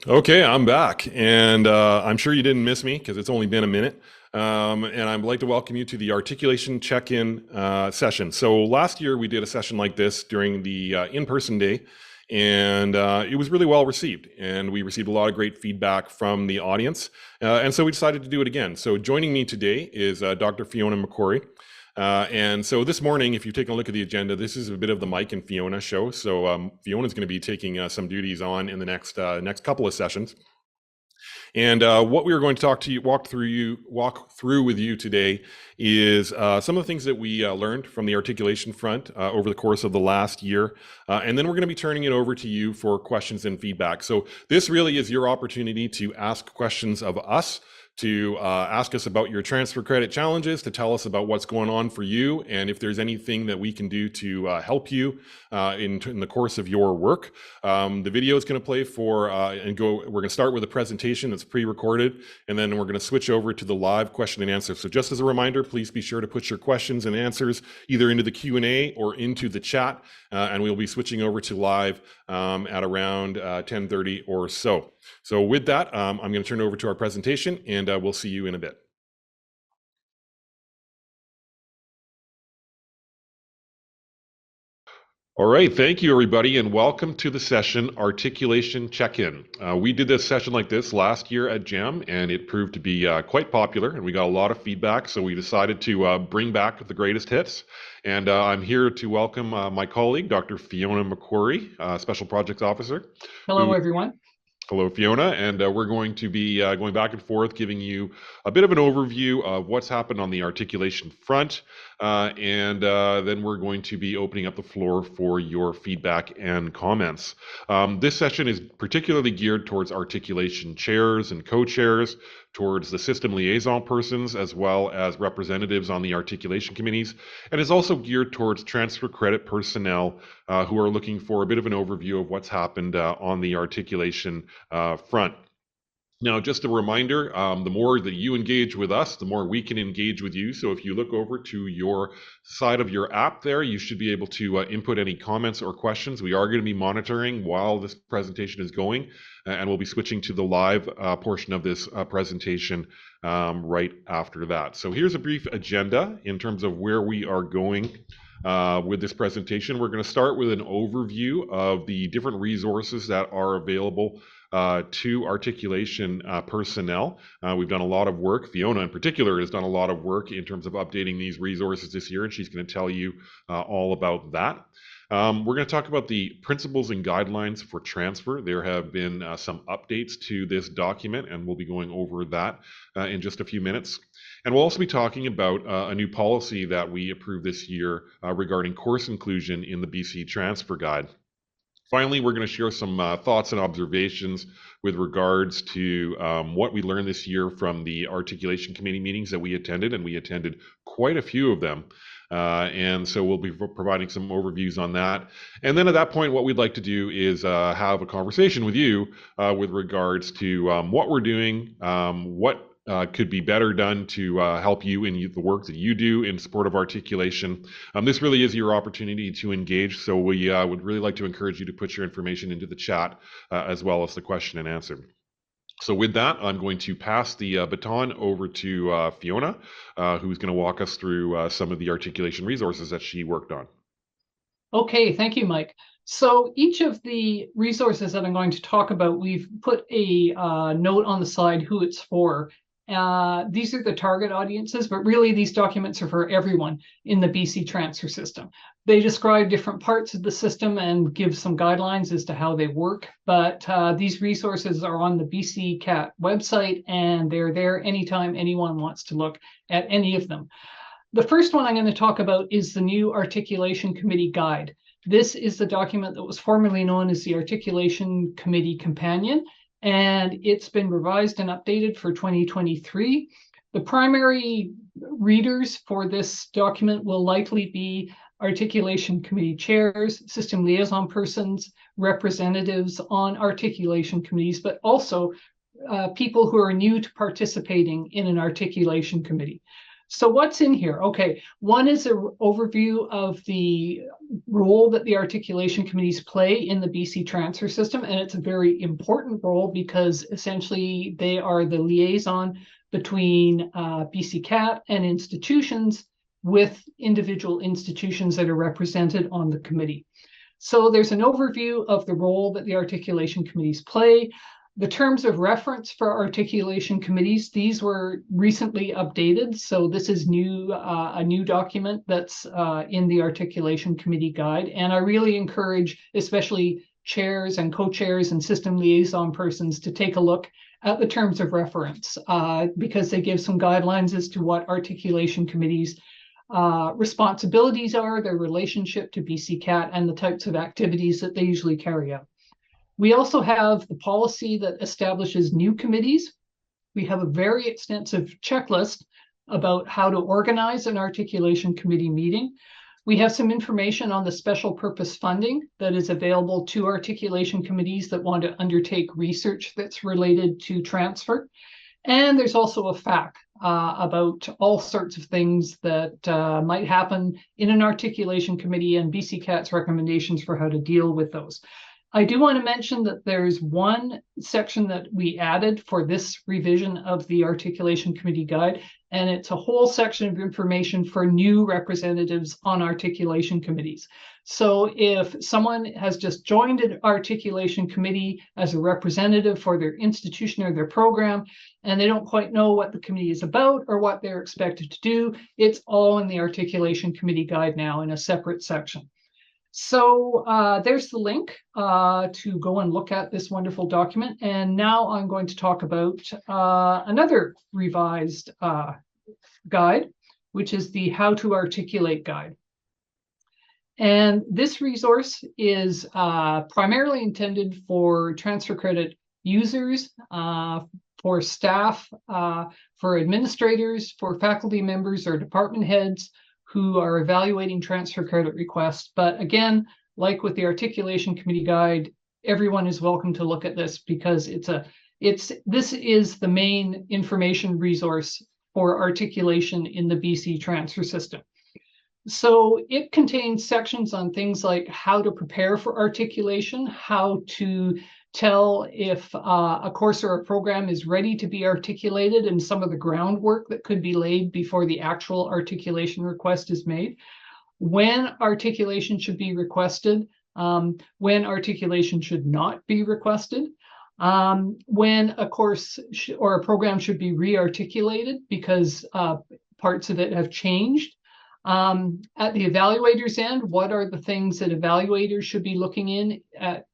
Okay, I'm back, and I'm sure you didn't miss me because it's only been a minute. And I'd like to welcome you to the Articulation Check-In session. So last year we did a session like this during the in-person day, and it was really well received. And we received a lot of great feedback from the audience, and so we decided to do it again. So joining me today is Dr. Fiona McCrory. And so this morning, if you take a look at the agenda, this is a bit of the Mike and Fiona show. So Fiona's going to be taking some duties on in the next couple of sessions. And what we are going to walk through with you today is some of the things that we learned from the articulation front over the course of the last year. And then we're going to be turning it over to you for questions and feedback. So this really is your opportunity to ask questions of us, to ask us about your transfer credit challenges, to tell us about what's going on for you, and if there's anything that we can do to help you in the course of your work. The video is going to play we're going to start with a presentation that's pre-recorded, and then we're going to switch over to the live question and answer. So just as a reminder, please be sure to put your questions and answers either into the Q&A or into the chat, and we'll be switching over to live at around 10:30 or so. So with that, I'm going to turn it over to our presentation, and we'll see you in a bit. All right, thank you everybody, and welcome to the session Articulation Check-In. We did this session like this last year at GEM, and it proved to be quite popular, and we got a lot of feedback, so we decided to bring back the greatest hits. And I'm here to welcome my colleague, Dr. Fiona McCrory, Special Projects Officer. Hello, everyone. Hello, Fiona, and we're going to be going back and forth, giving you a bit of an overview of what's happened on the articulation front, and then we're going to be opening up the floor for your feedback and comments. This session is particularly geared towards articulation chairs and co-chairs, towards the system liaison persons, as well as representatives on the articulation committees, and is also geared towards transfer credit personnel who are looking for a bit of an overview of what's happened on the articulation front. Now, just a reminder, the more that you engage with us, the more we can engage with you. So if you look over to your side of your app there, you should be able to input any comments or questions. We are going to be monitoring while this presentation is going, and we'll be switching to the live portion of this presentation right after that. So here's a brief agenda in terms of where we are going with this presentation. We're going to start with an overview of the different resources that are available to articulation personnel. We've done a lot of work. Fiona in particular has done a lot of work in terms of updating these resources this year, and she's going to tell you all about that. We're going to talk about the principles and guidelines for transfer. There have been some updates to this document, and we'll be going over that in just a few minutes. And we'll also be talking about a new policy that we approved this year regarding course inclusion in the BC Transfer Guide. Finally, we're going to share some thoughts and observations with regards to what we learned this year from the articulation committee meetings that we attended, and we attended quite a few of them. And so we'll be providing some overviews on that. And then at that point, what we'd like to do is have a conversation with you with regards to what we're doing, what could be better done to help you in the work that you do in support of articulation. This really is your opportunity to engage, so we would really like to encourage you to put your information into the chat as well as the question and answer. So with that, I'm going to pass the baton over to Fiona, who's going to walk us through some of the articulation resources that she worked on. Okay, thank you, Mike. So each of the resources that I'm going to talk about, we've put a note on the side who it's for. These are the target audiences, but really these documents are for everyone in the BC transfer system. They describe different parts of the system and give some guidelines as to how they work, but these resources are on the BC CAT website, and they're there anytime anyone wants to look at any of them. The first one I'm going to talk about is the new Articulation Committee Guide. This is the document that was formerly known as the Articulation Committee Companion, and it's been revised and updated for 2023. The primary readers for this document will likely be articulation committee chairs, system liaison persons, representatives on articulation committees, but also people who are new to participating in an articulation committee. So what's in here? Okay, one is an overview of the role that the articulation committees play in the BC transfer system, and it's a very important role because essentially they are the liaison between BC CAT and institutions with individual institutions that are represented on the committee. So there's an overview of the role that the articulation committees play. The terms of reference for articulation committees, these were recently updated. So this is new, a new document that's in the articulation committee guide. And I really encourage, especially chairs and co-chairs and system liaison persons, to take a look at the terms of reference because they give some guidelines as to what articulation committees responsibilities are, their relationship to BC CAT, and the types of activities that they usually carry out. We also have the policy that establishes new committees. We have a very extensive checklist about how to organize an articulation committee meeting. We have some information on the special purpose funding that is available to articulation committees that want to undertake research that's related to transfer. And there's also a FAQ about all sorts of things that might happen in an articulation committee and BC CAT's recommendations for how to deal with those. I do want to mention that there's one section that we added for this revision of the Articulation Committee Guide, and it's a whole section of information for new representatives on articulation committees. So if someone has just joined an articulation committee as a representative for their institution or their program, and they don't quite know what the committee is about or what they're expected to do, it's all in the Articulation Committee Guide now in a separate section. So there's the link to go and look at this wonderful document. And now I'm going to talk about another revised guide, which is the How to Articulate Guide. And this resource is primarily intended for transfer credit users, for staff, for administrators, for faculty members or department heads who are evaluating transfer credit requests. But again, like with the Articulation Committee Guide, everyone is welcome to look at this because this is the main information resource for articulation in the BC transfer system. So it contains sections on things like how to prepare for articulation, how to tell if a course or a program is ready to be articulated, and some of the groundwork that could be laid before the actual articulation request is made, when articulation should be requested, when articulation should not be requested, when a course or a program should be re-articulated because parts of it have changed. At the evaluator's end, what are the things that evaluators should be looking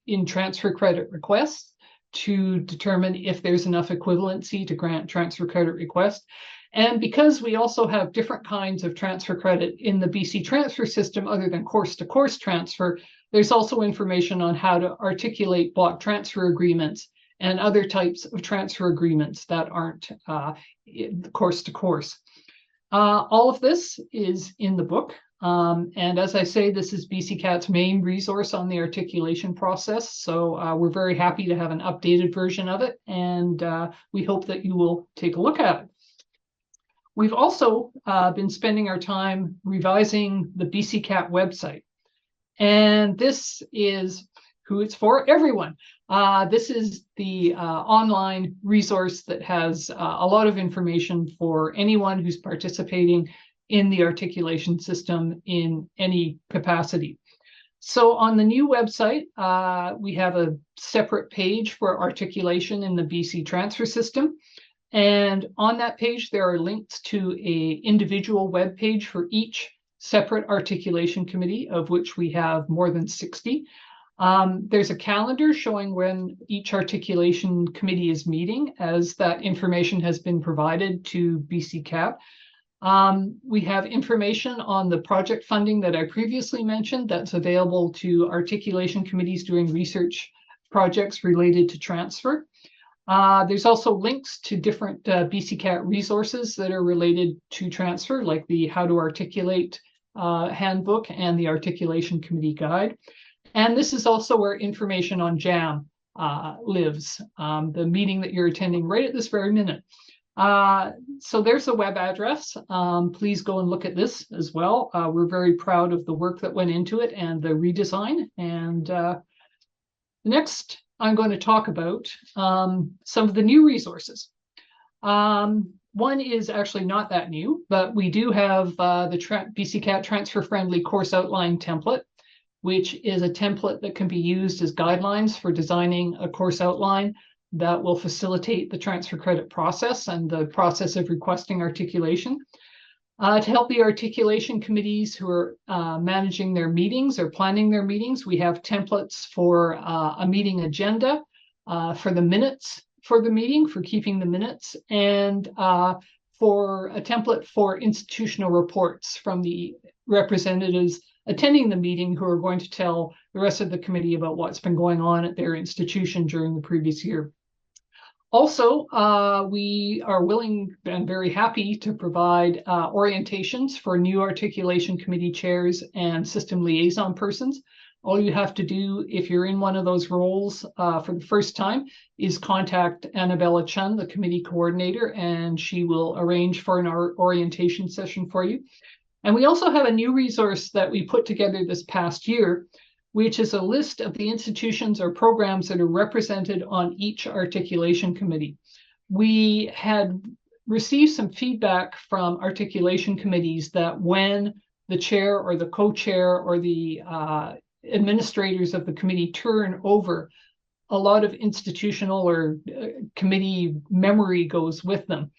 in transfer credit requests to determine if there's enough equivalency to grant transfer credit request? And because we also have different kinds of transfer credit in the BC transfer system other than course-to-course transfer, there's also information on how to articulate block transfer agreements and other types of transfer agreements that aren't course-to-course. All of this is in the book. And as I say, this is BC CAT's main resource on the articulation process. So we're very happy to have an updated version of it. And we hope that you will take a look at it. We've also been spending our time revising the BC CAT website. And this is who it's for, everyone. This is the online resource that has a lot of information for anyone who's participating in the articulation system in any capacity. So on the new website, we have a separate page for articulation in the BC transfer system. And on that page, there are links to an individual web page for each separate articulation committee, of which we have more than 60. There's a calendar showing when each articulation committee is meeting, as that information has been provided to BC CAT. We have information on the project funding that I previously mentioned that's available to articulation committees doing research projects related to transfer. There's also links to different BC CAT resources that are related to transfer, like the How to Articulate handbook and the Articulation Committee Guide. And this is also where information on JAM lives, the meeting that you're attending right at this very minute. So there's the web address. Please go and look at this as well. We're very proud of the work that went into it and the redesign. And next, I'm going to talk about some of the new resources. One is actually not that new, but we do have the BCCAT transfer-friendly course outline template, which is a template that can be used as guidelines for designing a course outline that will facilitate the transfer credit process and the process of requesting articulation. To help the articulation committees who are managing their meetings or planning their meetings, we have templates for a meeting agenda, for the minutes for the meeting, for keeping the minutes, and for a template for institutional reports from the representatives attending the meeting who are going to tell the rest of the committee about what's been going on at their institution during the previous year. Also, we are willing and very happy to provide orientations for new articulation committee chairs and system liaison persons. All you have to do if you're in one of those roles for the first time is contact Annabella Chun, the committee coordinator, and she will arrange for an orientation session for you. And we also have a new resource that we put together this past year, which is a list of the institutions or programs that are represented on each articulation committee. We had received some feedback from articulation committees that when the chair or the co-chair or the administrators of the committee turn over, a lot of institutional or committee memory goes with them.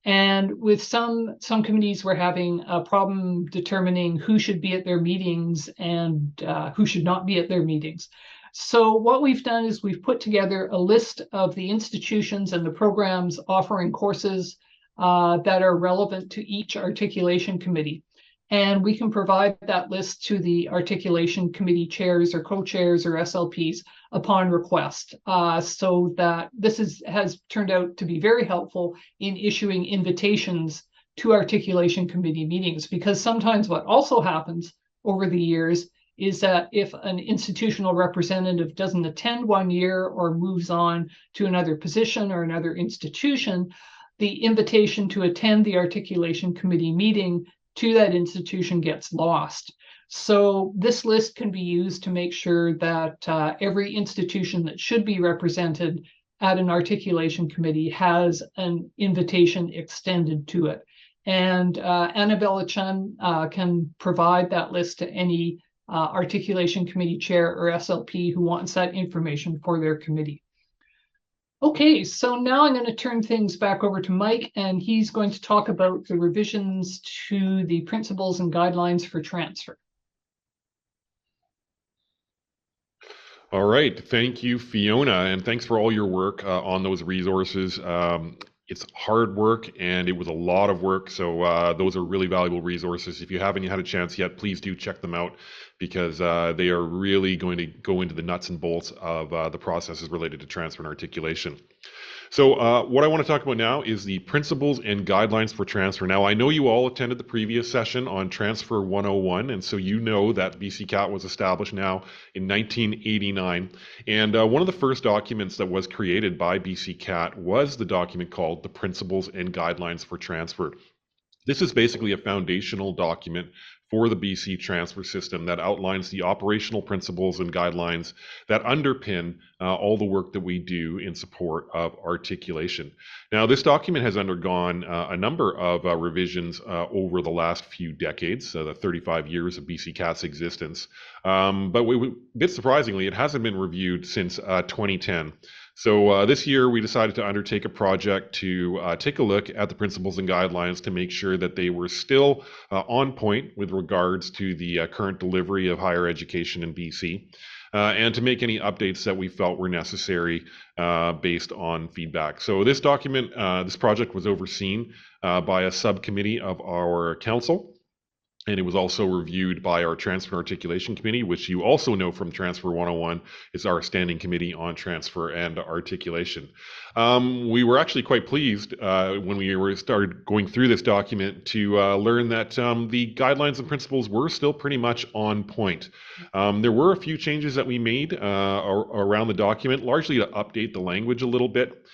And with some committees, we're having a problem determining who should be at their meetings and who should not be at their meetings. So what we've done is we've put together a list of the institutions and the programs offering courses that are relevant to each articulation committee. And we can provide that list to the articulation committee chairs or co-chairs or SLPs upon request. So that this has turned out to be very helpful in issuing invitations to articulation committee meetings, because sometimes what also happens over the years is that if an institutional representative doesn't attend one year or moves on to another position or another institution, the invitation to attend the articulation committee meeting to that institution gets lost. So this list can be used to make sure that every institution that should be represented at an articulation committee has an invitation extended to it. And Annabella Chun can provide that list to any articulation committee chair or SLP who wants that information for their committee. Okay, so now I'm going to turn things back over to Mike, and he's going to talk about the revisions to the principles and guidelines for transfer. All right, thank you, Fiona, and thanks for all your work on those resources. It's hard work, and it was a lot of work, so those are really valuable resources. If you haven't had a chance yet, please do check them out, because they are really going to go into the nuts and bolts of the processes related to transfer and articulation. So what I want to talk about now is the principles and guidelines for transfer. Now, I know you all attended the previous session on Transfer 101, and so you know that BCCAT was established now in 1989. And one of the first documents that was created by BCCAT was the document called the Principles and Guidelines for Transfer. This is basically a foundational document for the BC transfer system that outlines the operational principles and guidelines that underpin all the work that we do in support of articulation. Now, this document has undergone a number of revisions over the last few decades, the 35 years of BCCAT's existence. But a bit surprisingly, it hasn't been reviewed since 2010. So this year we decided to undertake a project to take a look at the principles and guidelines to make sure that they were still on point with regards to the current delivery of higher education in BC, and to make any updates that we felt were necessary based on feedback. So this document, this project was overseen by a subcommittee of our council. And it was also reviewed by our Transfer and Articulation Committee, which you also know from Transfer 101 is our standing committee on transfer and articulation. We were actually quite pleased when we started going through this document to learn that the guidelines and principles were still pretty much on point. There were a few changes that we made around the document, largely to update the language a little bit.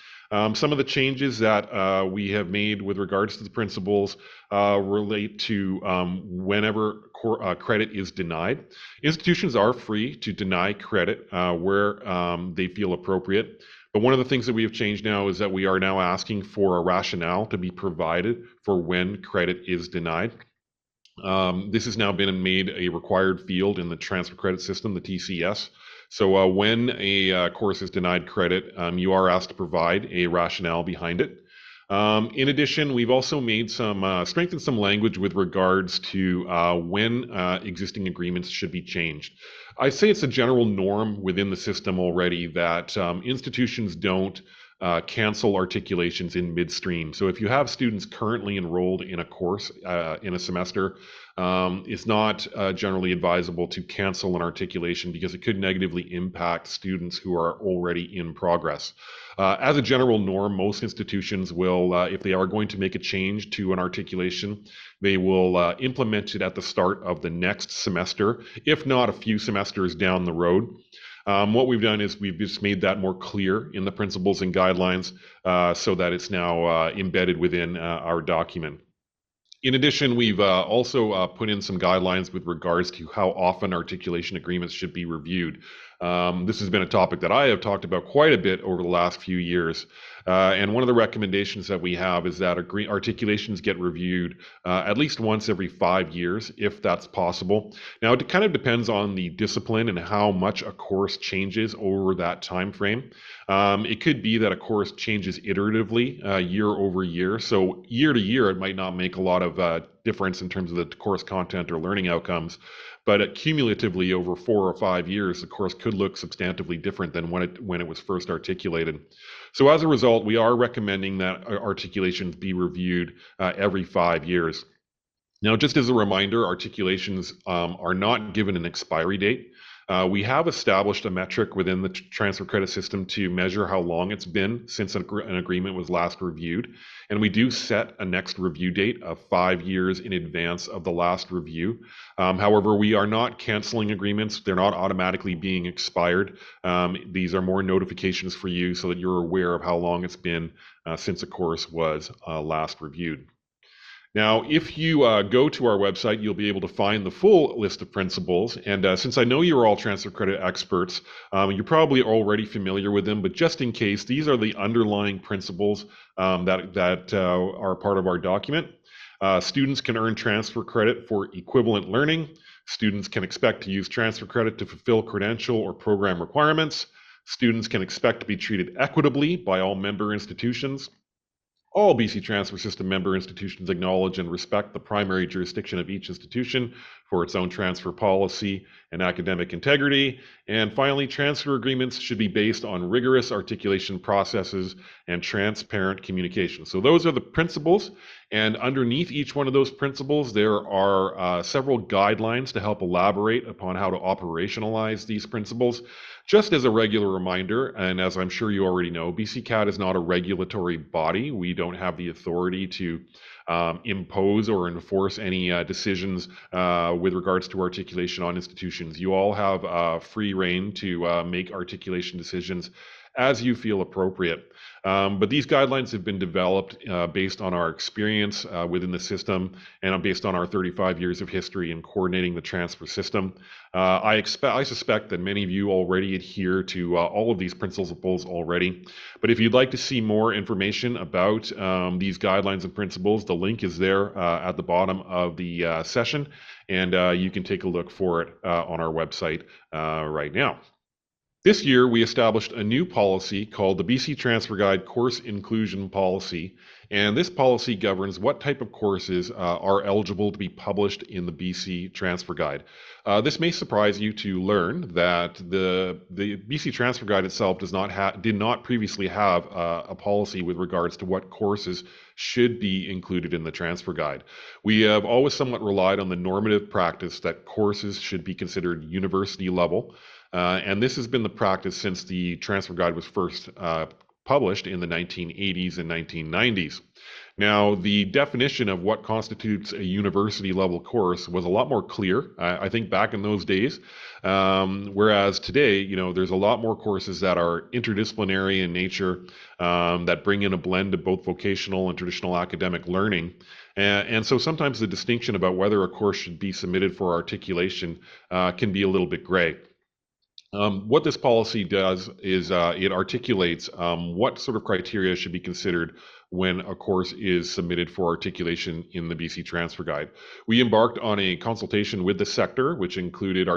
Some of the changes that we have made with regards to the principles relate to whenever credit is denied. Institutions are free to deny credit where they feel appropriate. But one of the things that we have changed now is that we are now asking for a rationale to be provided for when credit is denied. This has now been made a required field in the transfer credit system, the TCS. So when a course is denied credit, you are asked to provide a rationale behind it. In addition, we've also made strengthened some language with regards to when existing agreements should be changed. I say it's a general norm within the system already that institutions don't cancel articulations in midstream. So if you have students currently enrolled in a course in a semester, it's not generally advisable to cancel an articulation because it could negatively impact students who are already in progress. As a general norm, most institutions will, if they are going to make a change to an articulation, they will implement it at the start of the next semester, if not a few semesters down the road. What we've done is we've just made that more clear in the principles and guidelines so that it's now embedded within our document. In addition, we've also put in some guidelines with regards to how often articulation agreements should be reviewed. This has been a topic that I have talked about quite a bit over the last few years. And one of the recommendations that we have is that articulations get reviewed at least once every 5 years, if that's possible. Now, it kind of depends on the discipline and how much a course changes over that time frame. It could be that a course changes iteratively year over year. So year to year, it might not make a lot of difference in terms of the course content or learning outcomes. But cumulatively over 4 or 5 years, the course could look substantively different than when it was first articulated. So as a result, we are recommending that articulations be reviewed every 5 years. Now, just as a reminder, articulations are not given an expiry date. We have established a metric within the transfer credit system to measure how long it's been since an agreement was last reviewed. And we do set a next review date of 5 years in advance of the last review. However, we are not canceling agreements. They're not automatically being expired. These are more notifications for you so that you're aware of how long it's been since a course was last reviewed. Now, if you go to our website, you'll be able to find the full list of principles. And since I know you're all transfer credit experts, you're probably already familiar with them. But just in case, these are the underlying principles that are part of our document. Students can earn transfer credit for equivalent learning. Students can expect to use transfer credit to fulfill credential or program requirements. Students can expect to be treated equitably by all member institutions. All BC Transfer System member institutions acknowledge and respect the primary jurisdiction of each institution for its own transfer policy and academic integrity. And finally, transfer agreements should be based on rigorous articulation processes and transparent communication. So those are the principles. And underneath each one of those principles, there are several guidelines to help elaborate upon how to operationalize these principles. Just as a regular reminder, and as I'm sure you already know, BCCAT is not a regulatory body. We don't have the authority to impose or enforce any decisions with regards to articulation on institutions. You all have free rein to make articulation decisions as you feel appropriate. But these guidelines have been developed based on our experience within the system and based on our 35 years of history in coordinating the transfer system. I suspect that many of you already adhere to all of these principles already. But if you'd like to see more information about these guidelines and principles, the link is there at the bottom of the session, and you can take a look for it on our website right now. This year, we established a new policy called the BC Transfer Guide Course Inclusion Policy, and this policy governs what type of courses are eligible to be published in the BC Transfer Guide. This may surprise you to learn that the BC Transfer Guide itself did not previously have a policy with regards to what courses should be included in the transfer guide. We have always somewhat relied on the normative practice that courses should be considered university level. And this has been the practice since the transfer guide was first published in the 1980s and 1990s. Now, the definition of what constitutes a university level course was a lot more clear, I think, back in those days. Whereas today, there's a lot more courses that are interdisciplinary in nature, that bring in a blend of both vocational and traditional academic learning. And so sometimes the distinction about whether a course should be submitted for articulation can be a little bit gray. What this policy does is it articulates what sort of criteria should be considered when a course is submitted for articulation in the BC Transfer Guide. We embarked on a consultation with the sector, which included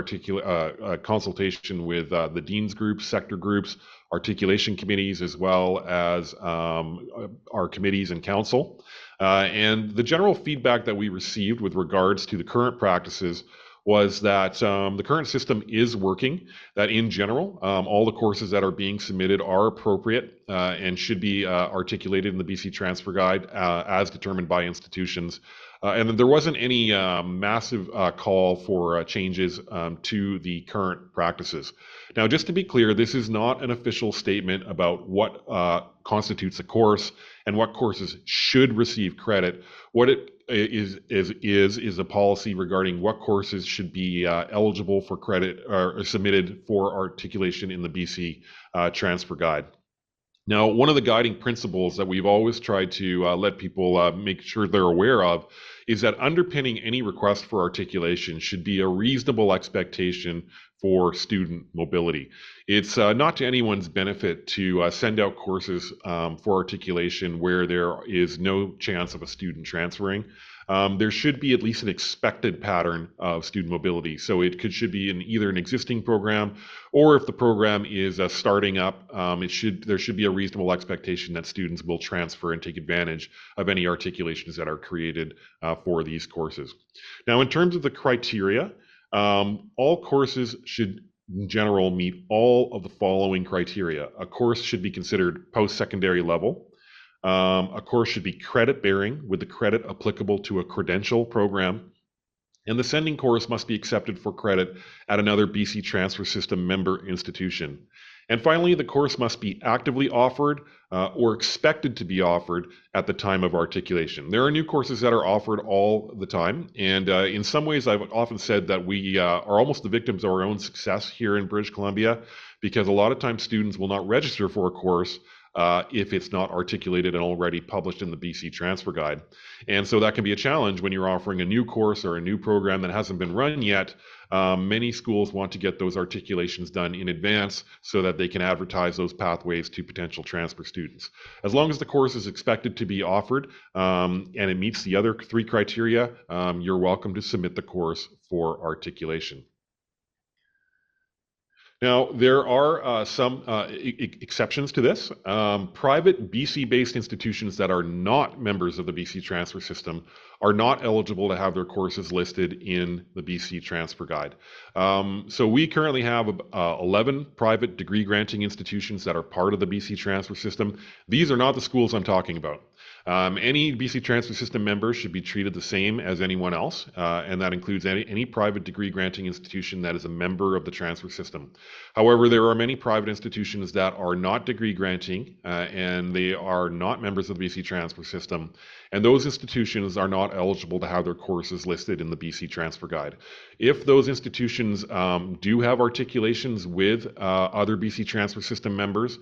consultation with the dean's groups, sector groups, articulation committees, as well as our committees and council. And the general feedback that we received with regards to the current practices was that the current system is working, that in general, all the courses that are being submitted are appropriate and should be articulated in the BC Transfer Guide as determined by institutions. And then there wasn't any massive call for changes to the current practices. Now, just to be clear, this is not an official statement about what constitutes a course and what courses should receive credit. What it is a policy regarding what courses should be eligible for credit or submitted for articulation in the BC Transfer Guide. Now, one of the guiding principles that we've always tried to let people make sure they're aware of is that underpinning any request for articulation should be a reasonable expectation for student mobility. It's not to anyone's benefit to send out courses for articulation where there is no chance of a student transferring. There should be at least an expected pattern of student mobility. So should be in either an existing program, or if the program is starting up, there should be a reasonable expectation that students will transfer and take advantage of any articulations that are created for these courses. Now, in terms of the criteria, all courses should in general meet all of the following criteria. A course should be considered post-secondary level. A course should be credit bearing with the credit applicable to a credential program. And the sending course must be accepted for credit at another BC Transfer System member institution. And finally, the course must be actively offered or expected to be offered at the time of articulation. There are new courses that are offered all the time. And in some ways, I've often said that we are almost the victims of our own success here in British Columbia, because a lot of times students will not register for a course if it's not articulated and already published in the BC Transfer Guide. And so that can be a challenge when you're offering a new course or a new program that hasn't been run yet. Many schools want to get those articulations done in advance so that they can advertise those pathways to potential transfer students. As long as the course is expected to be offered and it meets the other three criteria, you're welcome to submit the course for articulation. Now, there are some exceptions to this. Private BC-based institutions that are not members of the BC Transfer System are not eligible to have their courses listed in the BC Transfer Guide. So we currently have 11 private degree granting institutions that are part of the BC Transfer System. These are not the schools I'm talking about. Any BC Transfer System member should be treated the same as anyone else, and that includes any private degree granting institution that is a member of the transfer system. However, there are many private institutions that are not degree granting, and they are not members of the BC Transfer System, and those institutions are not eligible to have their courses listed in the BC Transfer Guide. If those institutions do have articulations with other BC Transfer System members,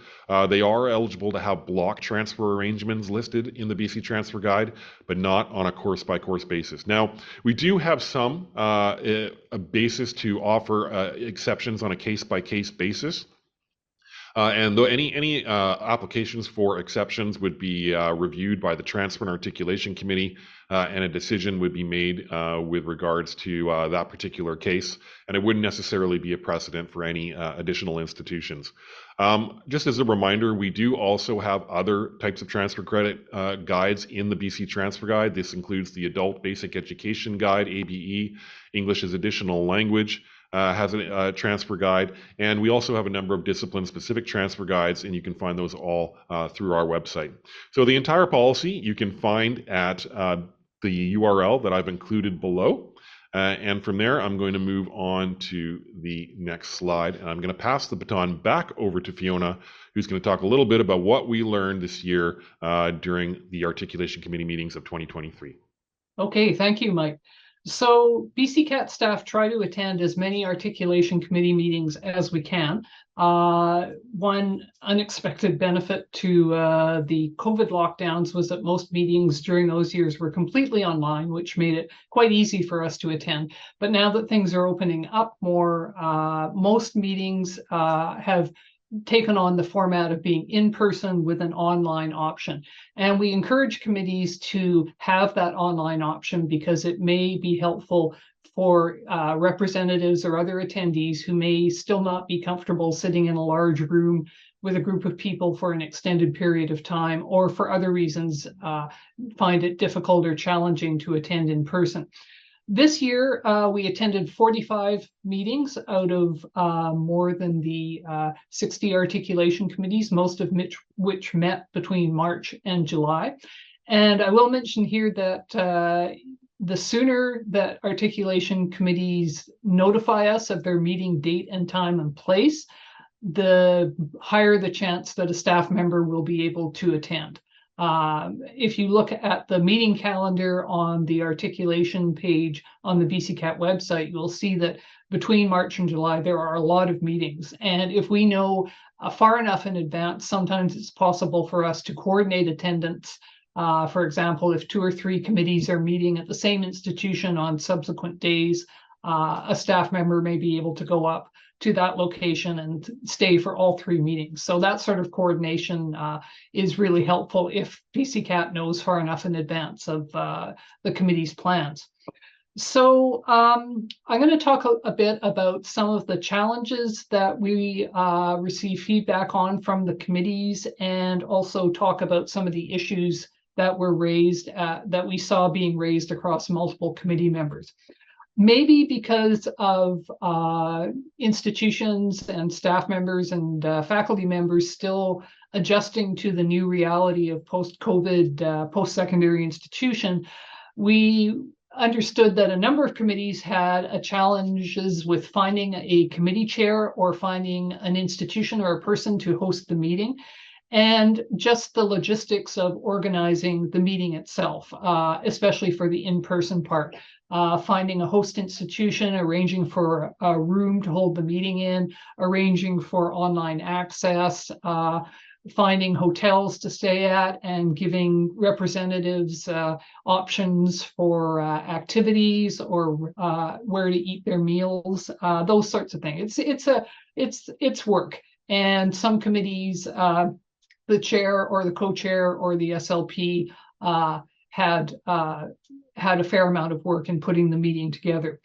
they are eligible to have block transfer arrangements listed in the BC Transfer Guide, but not on a course-by-course basis. Now, we do have some a basis to offer exceptions on a case-by-case basis. And though any applications for exceptions would be reviewed by the Transfer and Articulation Committee, and a decision would be made with regards to that particular case, and it wouldn't necessarily be a precedent for any additional institutions. Just as a reminder, we do also have other types of transfer credit guides in the BC Transfer Guide. This includes the Adult Basic Education Guide, ABE, English as Additional Language, has a transfer guide, and we also have a number of discipline-specific transfer guides, and you can find those all through our website. So the entire policy you can find at the URL that I've included below. And from there, I'm going to move on to the next slide. And I'm going to pass the baton back over to Fiona, who's going to talk a little bit about what we learned this year during the Articulation Committee meetings of 2023. Okay, thank you, Mike. So BCCAT staff try to attend as many Articulation Committee meetings as we can. One unexpected benefit to the COVID lockdowns was that most meetings during those years were completely online, which made it quite easy for us to attend. But now that things are opening up more, most meetings have taken on the format of being in person with an online option. And we encourage committees to have that online option because it may be helpful for representatives or other attendees who may still not be comfortable sitting in a large room with a group of people for an extended period of time, or for other reasons find it difficult or challenging to attend in person. This year, we attended 45 meetings out of more than the 60 articulation committees, most of which met between March and July. And I will mention here that the sooner that articulation committees notify us of their meeting date and time and place, the higher the chance that a staff member will be able to attend. If you look at the meeting calendar on the articulation page on the BCCAT website, you'll see that between March and July, there are a lot of meetings. And if we know far enough in advance, sometimes it's possible for us to coordinate attendance. For example, if 2 or 3 committees are meeting at the same institution on subsequent days, a staff member may be able to go up to that location and stay for all 3 meetings. So that sort of coordination is really helpful if BCCAT knows far enough in advance of the committee's plans. So I'm going to talk a bit about some of the challenges that we receive feedback on from the committees, and also talk about some of the issues that were raised, that we saw being raised across multiple committee members. Maybe because of institutions and staff members and faculty members still adjusting to the new reality of post-COVID, post-secondary institution, we understood that a number of committees had challenges with finding a committee chair or finding an institution or a person to host the meeting, and just the logistics of organizing the meeting itself, especially for the in-person part. Finding a host institution, arranging for a room to hold the meeting in, arranging for online access, finding hotels to stay at, and giving representatives options for activities or where to eat their meals, those sorts of things. It's work, and some committees, the chair or the co-chair or the SLP had a fair amount of work in putting the meeting together.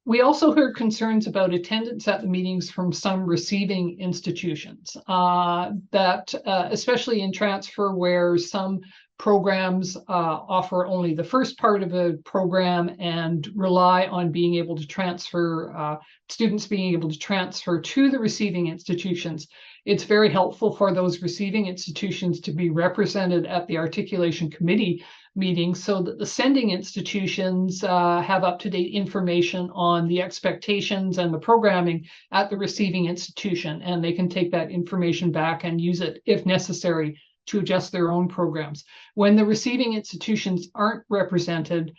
We also heard concerns about attendance at the meetings from some receiving institutions, that especially in transfer, where some programs offer only the first part of a program and rely on being able to transfer, students being able to transfer to the receiving institutions. It's very helpful for those receiving institutions to be represented at the Articulation Committee meetings, so that the sending institutions have up-to-date information on the expectations and the programming at the receiving institution, and they can take that information back and use it if necessary to adjust their own programs. When the receiving institutions aren't represented,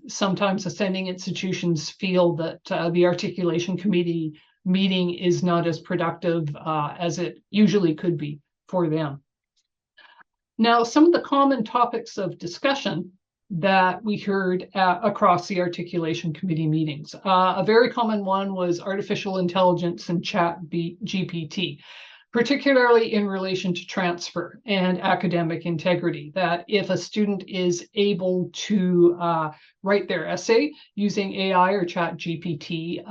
sometimes the sending institutions feel that the Articulation Committee meeting is not as productive as it usually could be for them. Now, some of the common topics of discussion that we heard across the Articulation Committee meetings. A very common one was artificial intelligence and ChatGPT, particularly in relation to transfer and academic integrity, that if a student is able to write their essay using AI or ChatGPT,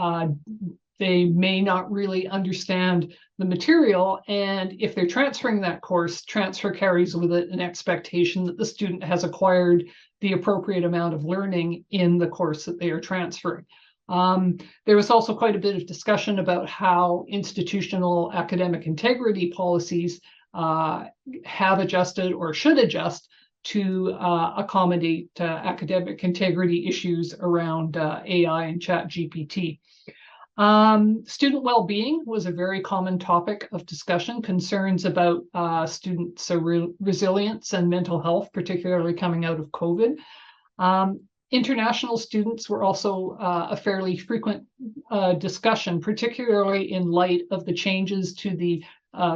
they may not really understand the material, and if they're transferring that course, transfer carries with it an expectation that the student has acquired the appropriate amount of learning in the course that they are transferring. There was also quite a bit of discussion about how institutional academic integrity policies have adjusted or should adjust to accommodate academic integrity issues around AI and ChatGPT. Student well-being was a very common topic of discussion, concerns about students' resilience and mental health, particularly coming out of COVID. International students were also a fairly frequent discussion, particularly in light of the changes to the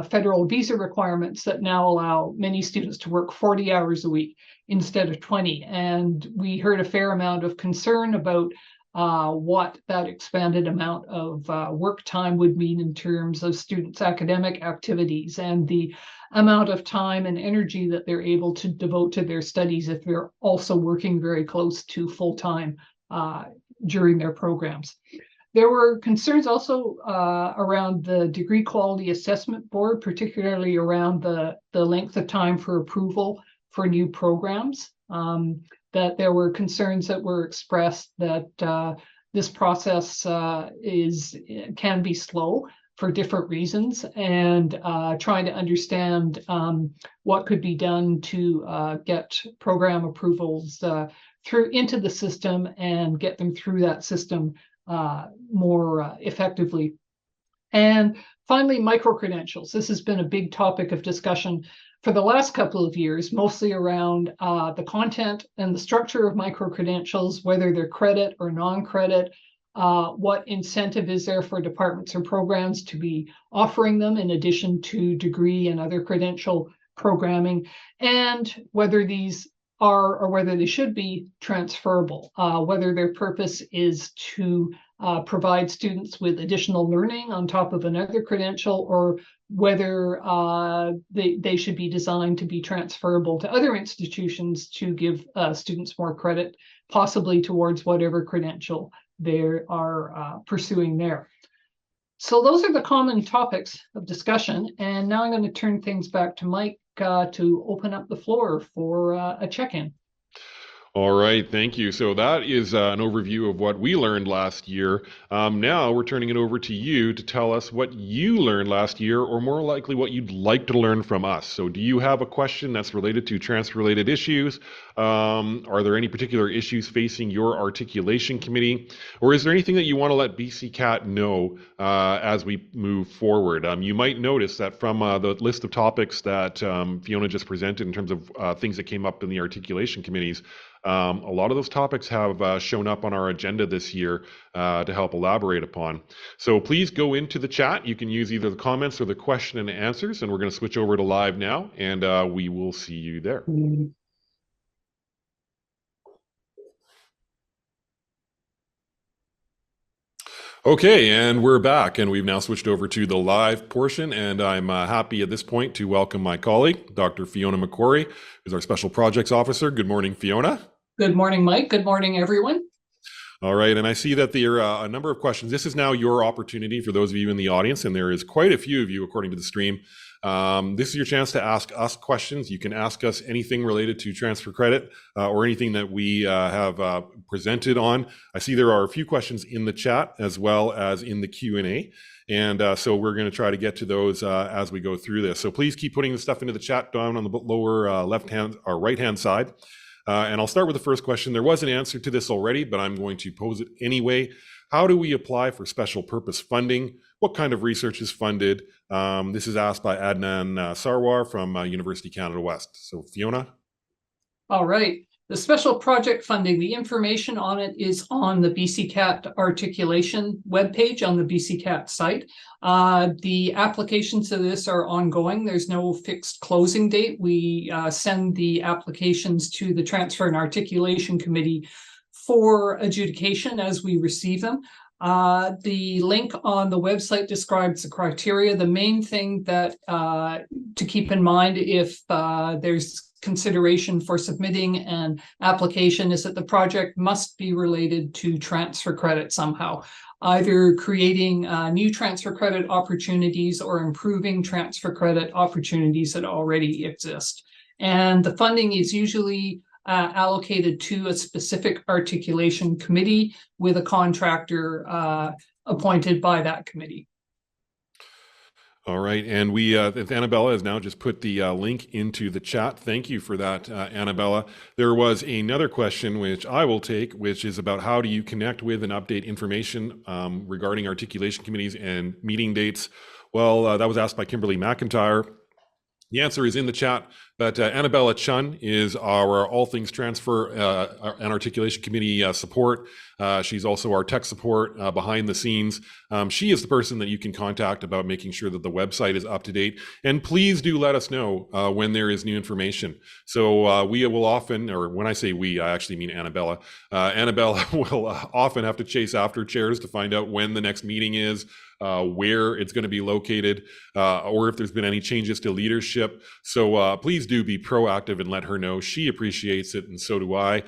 federal visa requirements that now allow many students to work 40 hours a week instead of 20. And we heard a fair amount of concern about what that expanded amount of work time would mean in terms of students' academic activities and the amount of time and energy that they're able to devote to their studies if they're also working very close to full-time during their programs. There were concerns also around the Degree Quality Assessment Board, particularly around the length of time for approval for new programs. That there were concerns that were expressed that this process can be slow for different reasons, and trying to understand what could be done to get program approvals through into the system and get them through that system more effectively. And finally, micro-credentials. This has been a big topic of discussion for the last couple of years, mostly around the content and the structure of micro-credentials, whether they're credit or non-credit, what incentive is there for departments or programs to be offering them in addition to degree and other credential programming, and whether these are or whether they should be transferable, whether their purpose is to provide students with additional learning on top of another credential, or whether they should be designed to be transferable to other institutions to give students more credit, possibly towards whatever credential they are pursuing there. So those are the common topics of discussion. And now I'm going to turn things back to Mike to open up the floor for a check-in. All right, thank you. So that is an overview of what we learned last year. Now we're turning it over to you to tell us what you learned last year, or more likely what you'd like to learn from us. So do you have a question that's related to transfer-related issues? Are there any particular issues facing your articulation committee? Or is there anything that you want to let BCCAT know as we move forward? You might notice that from the list of topics that Fiona just presented in terms of things that came up in the articulation committees, a lot of those topics have shown up on our agenda this year to help elaborate upon. So please go into the chat. You can use either the comments or the question and answers, and we're going to switch over to live now, and we will see you there. Okay, and we're back, and we've now switched over to the live portion, and I'm happy at this point to welcome my colleague, Dr. Fiona McQuarrie, who's our Special Projects Officer. Good morning, Fiona. Good morning, Mike. Good morning, everyone. All right, and I see that there are a number of questions. This is now your opportunity for those of you in the audience, and there is quite a few of you according to the stream. This is your chance to ask us questions. You can ask us anything related to transfer credit or anything that we have presented on. I see there are a few questions in the chat as well as in the Q&A. And so we're going to try to get to those as we go through this. So please keep putting the stuff into the chat down on the lower left-hand or right-hand side. And I'll start with the first question. There was an answer to this already, but I'm going to pose it anyway. How do we apply for special purpose funding? What kind of research is funded? This is asked by Adnan Sarwar from University Canada West. So Fiona? All right. The special project funding, the information on it is on the BCCAT articulation webpage on the BCCAT site. The applications to this are ongoing. There's no fixed closing date. We send the applications to the Transfer and Articulation Committee for adjudication as we receive them. The link on the website describes the criteria. The main thing that to keep in mind if there's consideration for submitting an application is that the project must be related to transfer credit somehow, either creating new transfer credit opportunities or improving transfer credit opportunities that already exist. And the funding is usually allocated to a specific articulation committee with a contractor appointed by that committee. All right, and we Annabella has now just put the link into the chat. Thank you for that, Annabella. There was another question which I will take, which is about how do you connect with and update information regarding articulation committees and meeting dates. Well, that was asked by Kimberly McIntyre. The answer is in the chat, but Annabella Chun is our All Things Transfer and Articulation Committee support. She's also our tech support behind the scenes. She is the person that you can contact about making sure that the website is up to date. And please do let us know when there is new information. So we will often, or when I say we, I actually mean Annabella. Annabella will often have to chase after chairs to find out when the next meeting is, where it's going to be located, or if there's been any changes to leadership. So please do be proactive and let her know. She appreciates it, and so do I.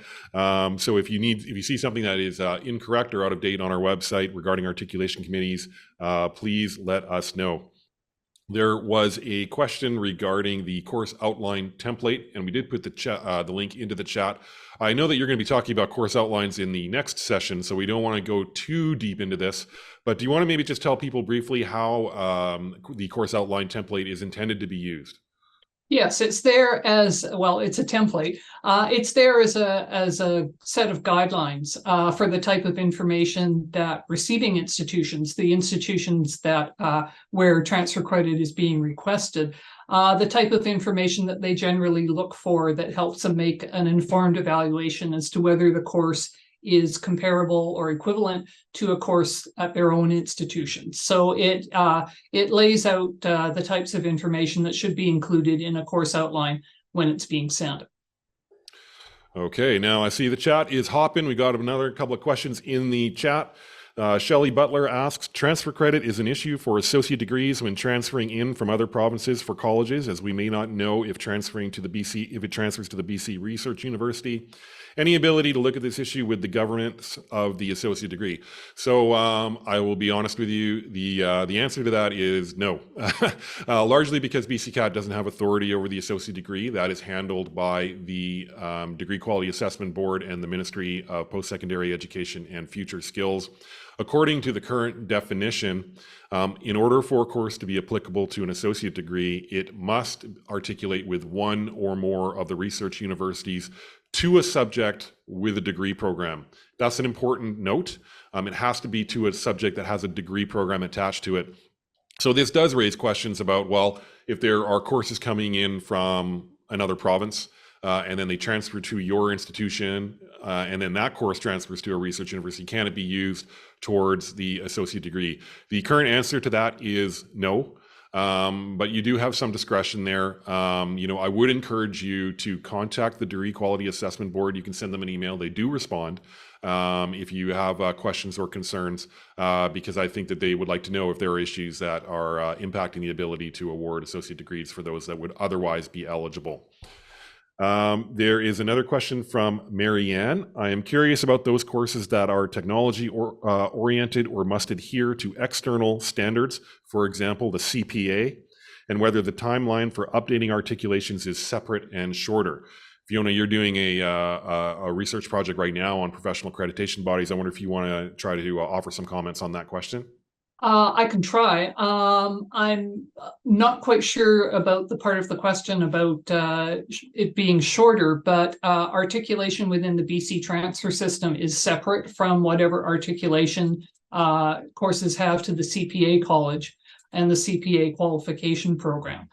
So if you see something that is incorrect or out of date on our website regarding articulation committees, please let us know. There was a question regarding the course outline template, and we did put the link into the chat. I know that you're going to be talking about course outlines in the next session, so we don't want to go too deep into this, but do you want to maybe just tell people briefly how the course outline template is intended to be used? Yes, it's there as well. It's a template. It's there as a set of guidelines for the type of information that receiving institutions, the institutions that where transfer credit is being requested, the type of information that they generally look for that helps them make an informed evaluation as to whether the course is comparable or equivalent to a course at their own institution. So it lays out the types of information that should be included in a course outline when it's being sent. Okay, now I see the chat is hopping. We got another couple of questions in the chat. Shelley Butler asks, transfer credit is an issue for associate degrees when transferring in from other provinces for colleges, as we may not know if it transfers to the BC Research University. Any ability to look at this issue with the governance of the associate degree? So I will be honest with you, the answer to that is no. Largely because BCCAT doesn't have authority over the associate degree. That is handled by the Degree Quality Assessment Board and the Ministry of Post-Secondary Education and Future Skills. According to the current definition, in order for a course to be applicable to an associate degree, it must articulate with one or more of the research universities to a subject with a degree program. That's an important note. It has to be to a subject that has a degree program attached to it. So this does raise questions about, well, if there are courses coming in from another province, and then they transfer to your institution, and then that course transfers to a research university, can it be used towards the associate degree? The current answer to that is no. But you do have some discretion there. I would encourage you to contact the Degree Quality Assessment Board. You can send them an email. They do respond if you have questions or concerns, because I think that they would like to know if there are issues that are impacting the ability to award associate degrees for those that would otherwise be eligible. There is another question from Marianne. I am curious about those courses that are technology oriented or must adhere to external standards, for example, the CPA, and whether the timeline for updating articulations is separate and shorter. Fiona, you're doing a research project right now on professional accreditation bodies. I wonder if you want to try to offer some comments on that question. I can try. I'm not quite sure about the part of the question about it being shorter, but articulation within the BC transfer system is separate from whatever articulation courses have to the CPA college and the CPA qualification program.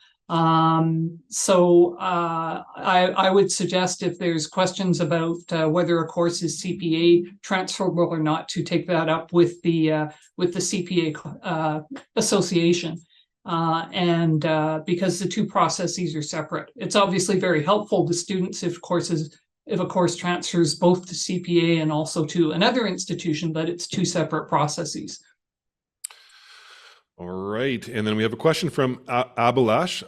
So I would suggest if there's questions about whether a course is CPA transferable or not, to take that up with the CPA association, and because the two processes are separate. It's obviously very helpful to students if a course transfers both to CPA and also to another institution, but it's two separate processes. All right, and then we have a question from Abhilash.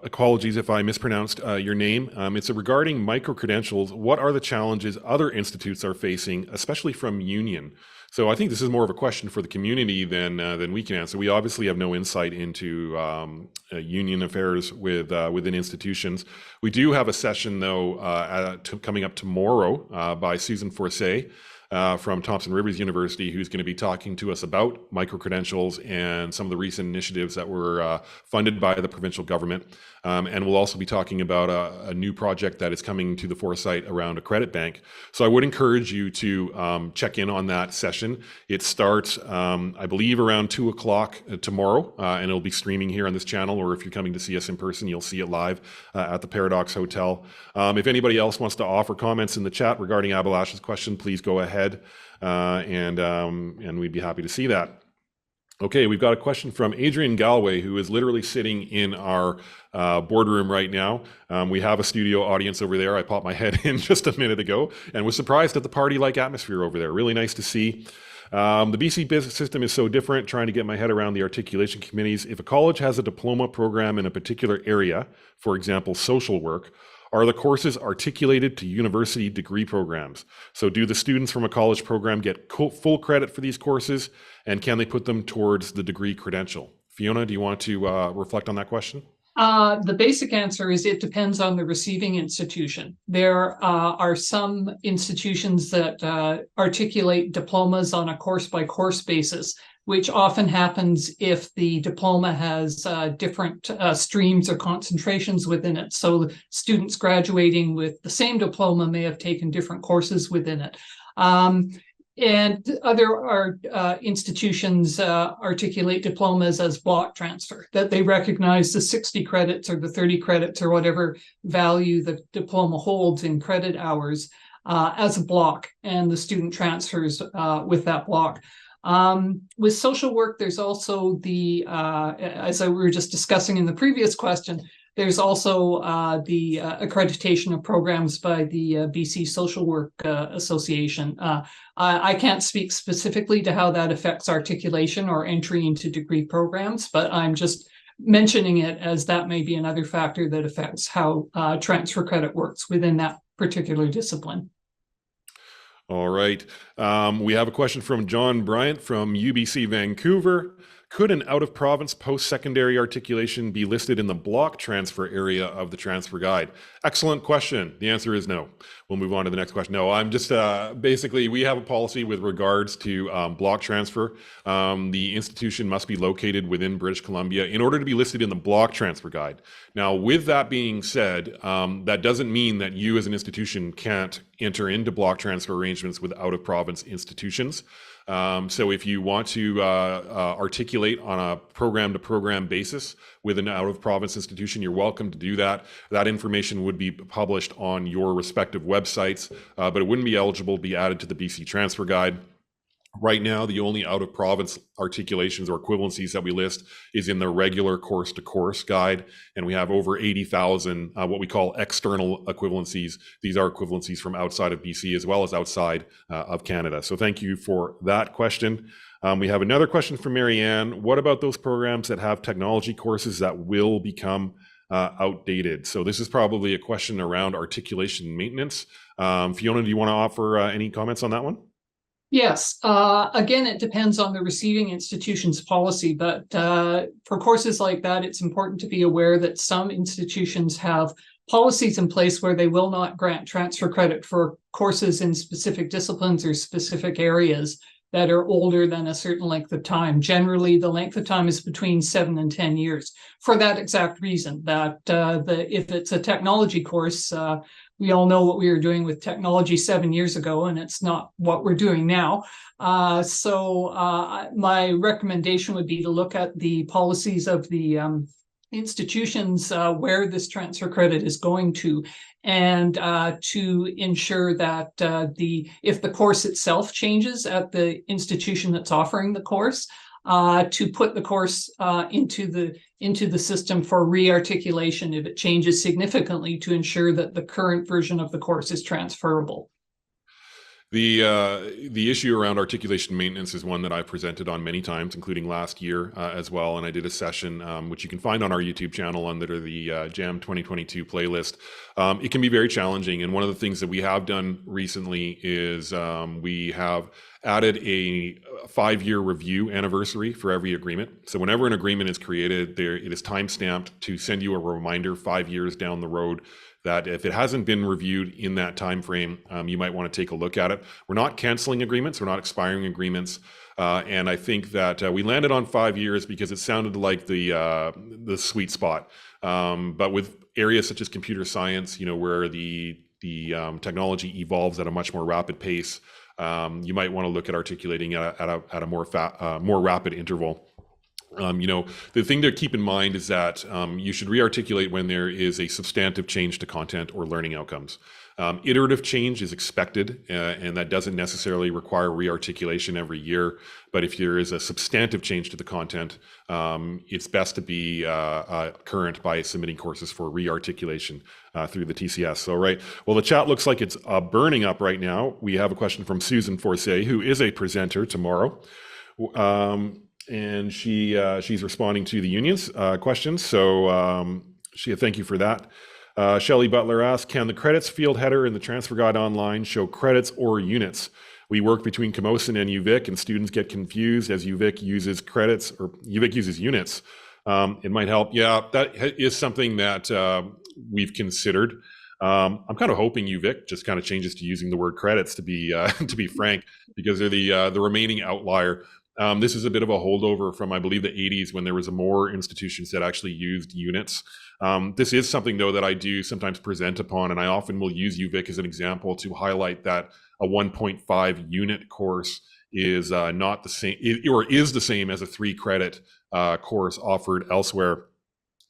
Apologies if I mispronounced your name. It's regarding micro-credentials. What are the challenges other institutes are facing, especially from union? So I think this is more of a question for the community than we can answer. We obviously have no insight into union affairs within institutions. We do have a session, though, coming up tomorrow by Susan Forsay. from Thompson Rivers University, who's going to be talking to us about micro-credentials and some of the recent initiatives that were funded by the provincial government. And we'll also be talking about a new project that is coming to the Foresight around a credit bank. So I would encourage you to check in on that session. It starts, I believe, around 2 o'clock tomorrow, and it'll be streaming here on this channel, or if you're coming to see us in person, you'll see it live at the Paradox Hotel. If anybody else wants to offer comments in the chat regarding Abhilasha's question, please go ahead, and we'd be happy to see that. Okay, we've got a question from Adrian Galway, who is literally sitting in our boardroom right now. We have a studio audience over there. I popped my head in just a minute ago and was surprised at the party-like atmosphere over there. Really nice to see. The BC business system is so different, trying to get my head around the articulation committees. If a college has a diploma program in a particular area, for example, social work, are the courses articulated to university degree programs? So do the students from a college program get full credit for these courses, and can they put them towards the degree credential? Fiona, do you want to reflect on that question? The basic answer is it depends on the receiving institution. There are some institutions that articulate diplomas on a course-by-course basis, which often happens if the diploma has different streams or concentrations within it. So students graduating with the same diploma may have taken different courses within it. And other institutions articulate diplomas as block transfer, that they recognize the 60 credits or the 30 credits or whatever value the diploma holds in credit hours as a block, and the student transfers with that block. With social work, there's also the, as we were just discussing in the previous question, there's also the accreditation of programs by the BC Social Work Association. I can't speak specifically to how that affects articulation or entry into degree programs, but I'm just mentioning it as that may be another factor that affects how transfer credit works within that particular discipline. All right. We have a question from John Bryant from UBC Vancouver. Could an out-of-province post-secondary articulation be listed in the block transfer area of the transfer guide? Excellent question. The answer is no. We'll move on to the next question. No, I'm just basically, we have a policy with regards to block transfer. The institution must be located within British Columbia in order to be listed in the block transfer guide. Now, with that being said, that doesn't mean that you as an institution can't enter into block transfer arrangements with out-of-province institutions. So if you want to articulate on a program-to-program basis with an out-of-province institution, you're welcome to do that. That information would be published on your respective websites, but it wouldn't be eligible to be added to the BC Transfer Guide. Right now, the only out-of-province articulations or equivalencies that we list is in the regular course-to-course guide, and we have over 80,000 what we call external equivalencies. These are equivalencies from outside of BC as well as outside of Canada. So thank you for that question. We have another question from Marianne. What about those programs that have technology courses that will become outdated? So this is probably a question around articulation maintenance. Fiona, do you want to offer any comments on that one? Yes, again, it depends on the receiving institution's policy, but for courses like that, it's important to be aware that some institutions have policies in place where they will not grant transfer credit for courses in specific disciplines or specific areas that are older than a certain length of time. Generally, the length of time is between 7 and 10 years for that exact reason, that if it's a technology course, we all know what we were doing with technology 7 years ago, and it's not what we're doing now. So my recommendation would be to look at the policies of the institutions where this transfer credit is going to, and to ensure that if the course itself changes at the institution that's offering the course, to put the course into the system for re-articulation if it changes significantly, to ensure that the current version of the course is transferable. The issue around articulation maintenance is one that I've presented on many times, including last year as well. And I did a session, which you can find on our YouTube channel under the JAM 2022 playlist. It can be very challenging. And one of the things that we have done recently is we have added a 5-year review anniversary for every agreement. So whenever an agreement is created, it is time stamped to send you a reminder 5 years down the road that if it hasn't been reviewed in that time frame, you might want to take a look at it. We're not canceling agreements, we're not expiring agreements. And I think that we landed on 5 years because it sounded like the sweet spot. But with areas such as computer science, where the technology evolves at a much more rapid pace, you might want to look at articulating at a more rapid interval. The thing to keep in mind is that you should re-articulate when there is a substantive change to content or learning outcomes. Iterative change is expected, and that doesn't necessarily require re-articulation every year. But if there is a substantive change to the content, it's best to be current by submitting courses for re-articulation through the TCS. So, right. Well, the chat looks like it's burning up right now. We have a question from Susan Forcey, who is a presenter tomorrow. And she's responding to the union's questions. So thank you for that. Shelley Butler asks, can the credits field header in the transfer guide online show credits or units? We work between Camosun and UVic, and students get confused as UVic uses credits or UVic uses units. It might help. Yeah, that is something that we've considered. I'm kind of hoping UVic just kind of changes to using the word credits, to be frank, because they're the remaining outlier. This is a bit of a holdover from, I believe, the 80s, when there was more institutions that actually used units. This is something, though, that I do sometimes present upon, and I often will use UVic as an example to highlight that a 1.5 unit course is not the same, or is the same as a 3-credit course offered elsewhere.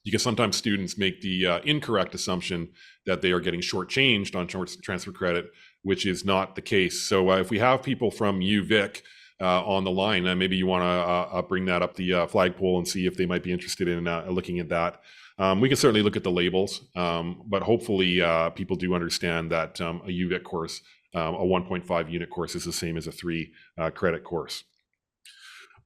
Because sometimes students make the incorrect assumption that they are getting shortchanged on short transfer credit, which is not the case. So if we have people from UVic on the line, maybe you want to bring that up the flagpole and see if they might be interested in looking at that. We can certainly look at the labels, but hopefully people do understand that a UVic course, a 1.5 unit course, is the same as a 3-credit course.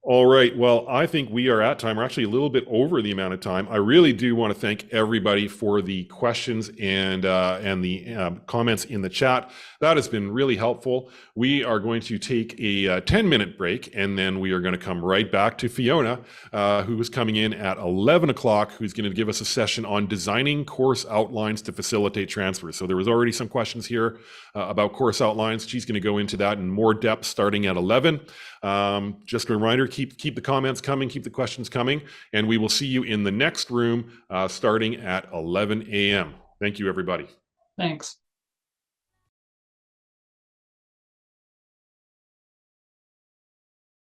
All right, well, I think we are at time. We're actually a little bit over the amount of time. I really do want to thank everybody for the questions and the comments in the chat. That has been really helpful. We are going to take a 10-minute break, and then we are going to come right back to Fiona, who is coming in at 11 o'clock, who's going to give us a session on designing course outlines to facilitate transfers. So there was already some questions here about course outlines. She's going to go into that in more depth starting at 11. Just a reminder, keep the comments coming, keep the questions coming, and we will see you in the next room starting at 11 a.m. Thank you, everybody. Thanks.